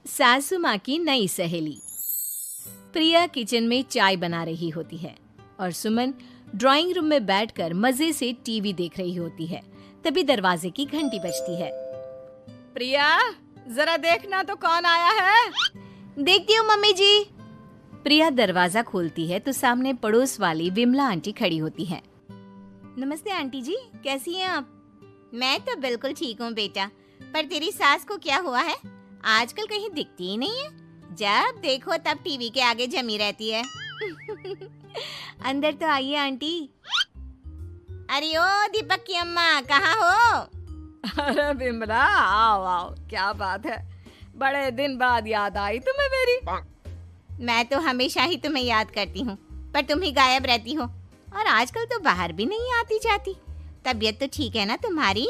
सासू माँ की नई सहेली। प्रिया किचन में चाय बना रही होती है और सुमन ड्राइंग रूम में बैठकर मजे से टीवी देख रही होती है। तभी दरवाजे की घंटी बजती है। प्रिया, जरा देखना तो कौन आया है। देखती हूँ मम्मी जी। प्रिया दरवाजा खोलती है तो सामने पड़ोस वाली विमला आंटी खड़ी होती है। नमस्ते आंटी जी, कैसी हैं आप? मैं तो बिल्कुल ठीक हूँ बेटा, पर तेरी सास को क्या हुआ है? आजकल कहीं दिखती ही नहीं है। जब देखो तब टीवी के आगे जमी रहती है। अंदर तो आइए आंटी। अरे ओ दीपक की अम्मा, कहाँ हो? अरे बिमला, आओ आओ, क्या बात है, बड़े दिन बाद याद आई तुम्हें मेरी। मैं तो हमेशा ही तुम्हें याद करती हूँ, पर तुम ही गायब रहती हो और आजकल तो बाहर भी नहीं आती जाती। तबीयत तो ठीक है ना तुम्हारी?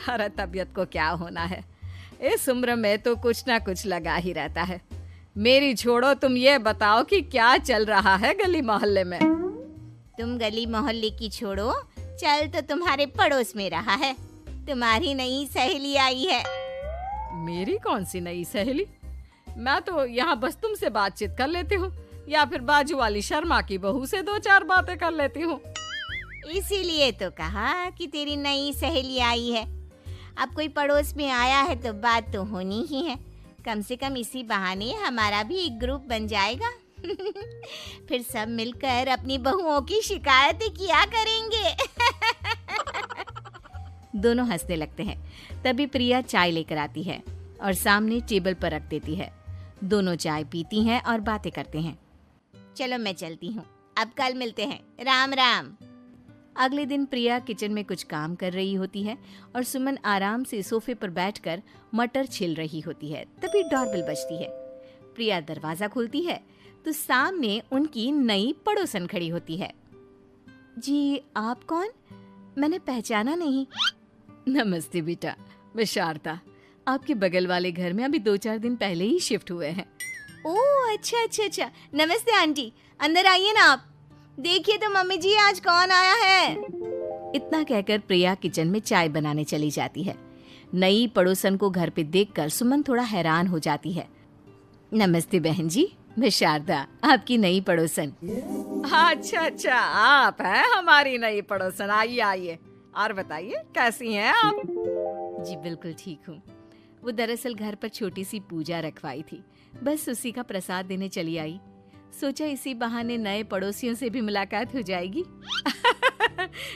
अरे तबीयत को क्या होना है, इस उम्र में तो कुछ ना कुछ लगा ही रहता है। मेरी छोड़ो, तुम ये बताओ कि क्या चल रहा है गली मोहल्ले में। तुम गली मोहल्ले की छोड़ो, चल तो तुम्हारे पड़ोस में रहा है। तुम्हारी नई सहेली आई है। मेरी कौन सी नई सहेली? मैं तो यहाँ बस तुमसे बातचीत कर लेती हूँ या फिर बाजू वाली शर्मा की बहू से दो चार बातें कर लेती हूँ। इसीलिए तो कहा कि तेरी नई सहेली आई है। अब कोई पड़ोस में आया है तो बात तो होनी ही है। कम से कम इसी बहाने हमारा भी एक ग्रुप बन जाएगा। फिर सब मिलकर अपनी बहुओं की शिकायतें किया करेंगे। दोनों हंसने लगते हैं। तभी प्रिया चाय लेकर आती है और सामने टेबल पर रख देती है। दोनों चाय पीती हैं और बातें करते हैं। चलो मैं चलती हूँ, अब कल मिलते हैं। राम राम। अगले दिन प्रिया किचन में कुछ काम कर रही होती है और सुमन आराम से सोफे पर बैठकर मटर छिल रही होती है। तभी डोरबेल बजती है। प्रिया दरवाजा खोलती है तो सामने उनकी नई पड़ोसन खड़ी होती है। जी, आप कौन? मैंने पहचाना नहीं। नमस्ते बेटा, मैं शारदा, आपके बगल वाले घर में अभी 2-4 दिन पहले ही शिफ्ट हुए हैं। ओह अच्छा। नमस्ते आंटी, अंदर आइए ना आप। देखिए तो मम्मी जी, आज कौन आया है। इतना कहकर प्रिया किचन में चाय बनाने चली जाती है। नई पड़ोसन को घर पे देखकर सुमन थोड़ा हैरान हो जाती है। नमस्ते बहन जी, मैं शारदा, आपकी नई पड़ोसन। अच्छा, आप हैं हमारी नई पड़ोसन। आइए आइए, और बताइए कैसी हैं आप? जी बिल्कुल ठीक हूँ। वो दरअसल घर पर छोटी सी पूजा रखवाई थी, बस उसी का प्रसाद देने चली आई। सोचा इसी बहाने नए पड़ोसियों से भी मुलाकात हो जाएगी।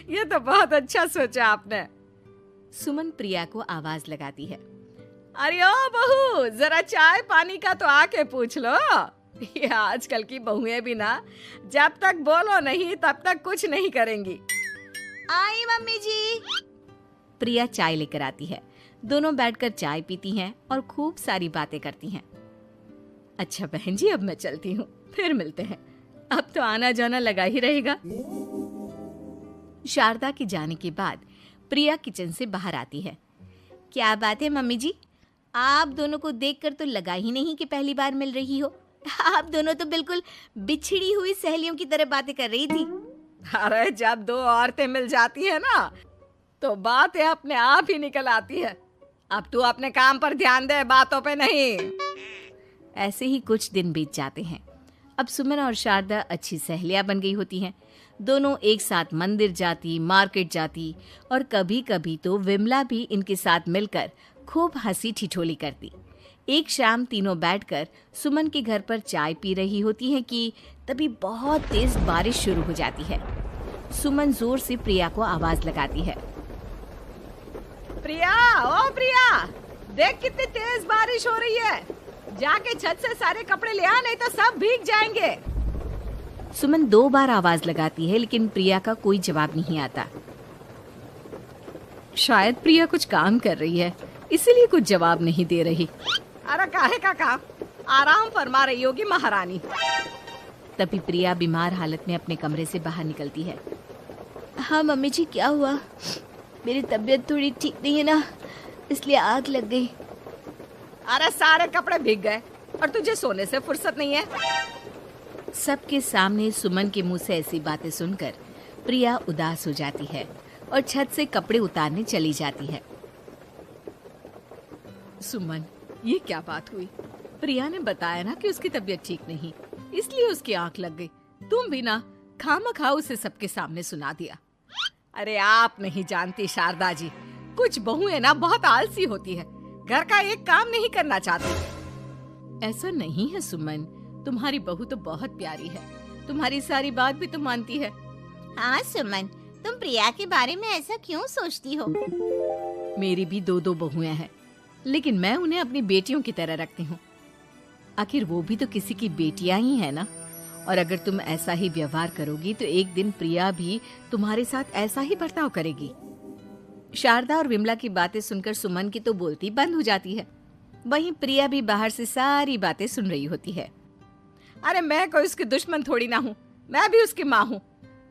ये तो बहुत अच्छा सोचा आपने। सुमन प्रिया को आवाज लगाती है। अरे ओ बहू, जरा चाय पानी का तो आके पूछ लो। ये आजकल की बहुएं भी ना, जब तक बोलो नहीं तब तक कुछ नहीं करेंगी। आई मम्मी जी। प्रिया चाय लेकर आती है। दोनों बैठकर चाय पीती हैं और खूब सारी बातें करती हैं। अच्छा बहन जी, अब मैं चलती हूँ, फिर मिलते हैं। अब तो आना जाना लगा ही रहेगा। शारदा के जाने के बाद प्रिया किचन से बाहर आती है। क्या बात है मम्मी जी, आप दोनों को देखकर तो लगा ही नहीं कि पहली बार मिल रही हो। आप दोनों तो बिल्कुल बिछड़ी हुई सहेलियों की तरह बातें कर रही थी। अरे जब दो औरतें मिल जाती है ना, तो बातें अपने आप ही निकल आती है। अब तू अपने काम पर ध्यान दे, बातों पे नहीं। ऐसे ही कुछ दिन बीत जाते हैं। अब सुमन और शारदा अच्छी सहेलियां बन गई होती हैं। दोनों एक साथ मंदिर जाती, मार्केट जाती और कभी कभी तो विमला भी इनके साथ मिलकर खूब हंसी ठिठोली करती। एक शाम तीनों बैठकर सुमन के घर पर चाय पी रही होती हैं कि तभी बहुत तेज बारिश शुरू हो जाती है। सुमन जोर से प्रिया को आवाज लगाती है। प्रिया, ओ प्रिया, देख कितनी तेज बारिश हो रही है। जाके छत से सारे कपड़े ले आ, नहीं तो सब भीग जाएंगे। सुमन 2 बार आवाज लगाती है लेकिन प्रिया का कोई जवाब नहीं आता। शायद प्रिया कुछ काम कर रही है, इसीलिए कुछ जवाब नहीं दे रही। अरे काहे का काम, आराम फरमा रही होगी महारानी। तभी प्रिया बीमार हालत में अपने कमरे से बाहर निकलती है। हाँ मम्मी जी, क्या हुआ? मेरी तबीयत थोड़ी ठीक नहीं है ना, इसलिए आग लग गई। अरे सारे कपड़े भीग गए और तुझे सोने से फुर्सत नहीं है। सबके सामने सुमन के मुंह से ऐसी बातें सुनकर प्रिया उदास हो जाती है और छत से कपड़े उतारने चली जाती है। सुमन, ये क्या बात हुई? प्रिया ने बताया ना कि उसकी तबीयत ठीक नहीं, इसलिए उसकी आंख लग गई। तुम भी ना खामखा उसे सबके सामने सुना दिया। अरे आप नहीं जानती शारदा जी, कुछ बहुएं ना बहुत आलसी होती है, घर का एक काम नहीं करना चाहती। ऐसा नहीं है सुमन, तुम्हारी बहू तो बहुत प्यारी है, तुम्हारी सारी बात भी तो मानती है। हाँ सुमन, तुम प्रिया के बारे में ऐसा क्यों सोचती हो? मेरी भी दो बहुएं हैं, लेकिन मैं उन्हें अपनी बेटियों की तरह रखती हूँ। आखिर वो भी तो किसी की बेटियां ही है ना। और अगर तुम ऐसा ही व्यवहार करोगी तो एक दिन प्रिया भी तुम्हारे साथ ऐसा ही बर्ताव करेगी। शारदा और विमला की बातें सुनकर सुमन की तो बोलती बंद हो जाती है। वहीं प्रिया भी बाहर से सारी बातें सुन रही होती है। अरे मैं कोई उसकी दुश्मन थोड़ी ना हूँ, मैं भी उसकी माँ हूँ,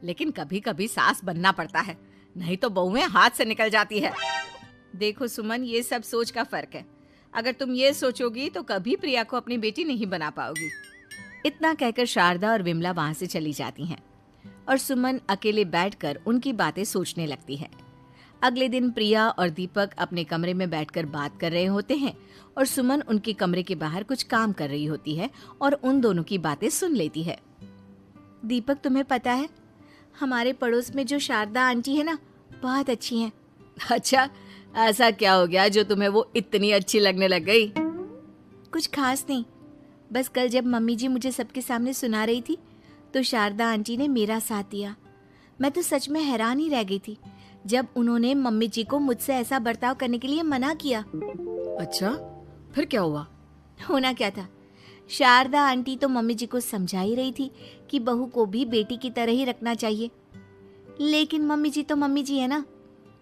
लेकिन कभी कभी सास बनना पड़ता है, नहीं तो बहुएं हाथ से निकल जाती है। देखो सुमन, ये सब सोच का फर्क है। अगर तुम ये सोचोगी तो कभी प्रिया को अपनी बेटी नहीं बना पाओगी। इतना कहकर शारदा और विमला वहां से चली जाती हैं और सुमन अकेले बैठकर उनकी बातें सोचने लगती है। अगले दिन प्रिया और दीपक अपने कमरे में बैठकर बात कर रहे होते हैं और सुमन उनके कमरे के बाहर कुछ काम कर रही होती है और उन दोनों की बातें सुन लेती है। दीपक, तुम्हें पता है हमारे पड़ोस में जो शारदा आंटी है ना, बहुत अच्छी हैं। अच्छा, ऐसा क्या हो गया जो तुम्हें वो इतनी अच्छी लगने लग गई? कुछ खास नहीं, बस कल जब मम्मी जी मुझे सबके सामने सुना रही थी तो शारदा आंटी ने मेरा साथ दिया। मैं तो सच में हैरान ही रह गई थी जब उन्होंने मम्मी जी को मुझसे ऐसा बर्ताव करने के लिए मना किया। अच्छा, फिर क्या हुआ? होना क्या था, शारदा आंटी तो मम्मी जी को समझा ही रही थी कि बहू को भी बेटी की तरह ही रखना चाहिए, लेकिन मम्मी जी तो मम्मी जी है ना,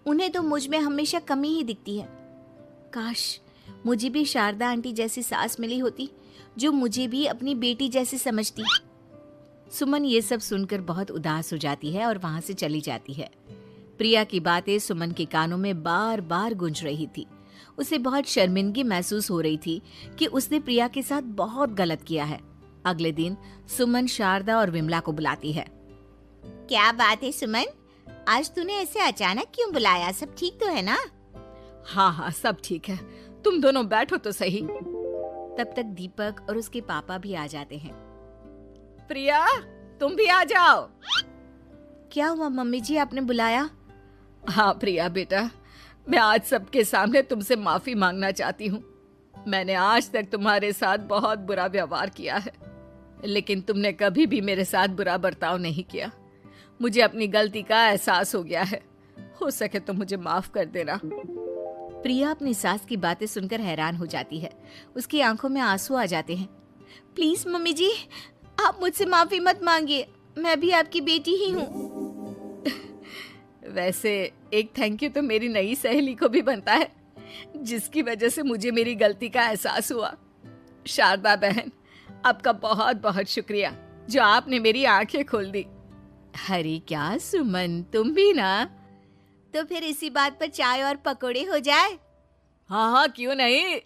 उन्हें तो मुझ में हमेशा कमी ही दिखती है। काश मुझे भी शारदा आंटी जैसी सास मिली होती जो मुझे भी अपनी बेटी जैसी समझती। सुमन ये सब सुनकर बहुत उदास हो जाती है और वहां से चली जाती है। प्रिया की बातें सुमन के कानों में बार बार गूंज रही थी। उसे बहुत शर्मिंदगी महसूस हो रही थी कि उसने प्रिया के साथ बहुत गलत किया है। अगले दिन सुमन शारदा और विमला को बुलाती है। क्या बात है सुमन, आज तूने ऐसे अचानक क्यों बुलाया? सब ठीक तो है ना? हाँ, सब ठीक है, तुम दोनों बैठो तो सही। तब तक दीपक और उसके पापा भी आ जाते हैं। प्रिया, तुम भी आ जाओ। क्या हुआ मम्मी जी, आपने बुलाया? हाँ प्रिया बेटा, मैं आज सबके सामने तुमसे माफी मांगना चाहती हूँ। मैंने आज तक तुम्हारे साथ बहुत बुरा व्यवहार किया है, लेकिन तुमने कभी भी मेरे साथ बुरा बर्ताव नहीं किया। मुझे अपनी गलती का एहसास हो गया है, हो सके तो मुझे माफ कर देना। प्रिया अपनी सास की बातें सुनकर हैरान हो जाती है। उसकी आंखों में आंसू आ जाते हैं। प्लीज मम्मी जी, आप मुझसे माफी मत मांगिए, मैं भी आपकी बेटी ही हूँ। वैसे एक थैंक यू तो मेरी नई सहेली को भी बनता है, जिसकी वजह से मुझे मेरी गलती का एहसास हुआ। शारदा बहन, आपका बहुत बहुत शुक्रिया जो आपने मेरी आंखें खोल दी। अरे क्या सुमन, तुम भी ना। तो फिर इसी बात पर चाय और पकोड़े हो जाए? हाँ, क्यों नहीं।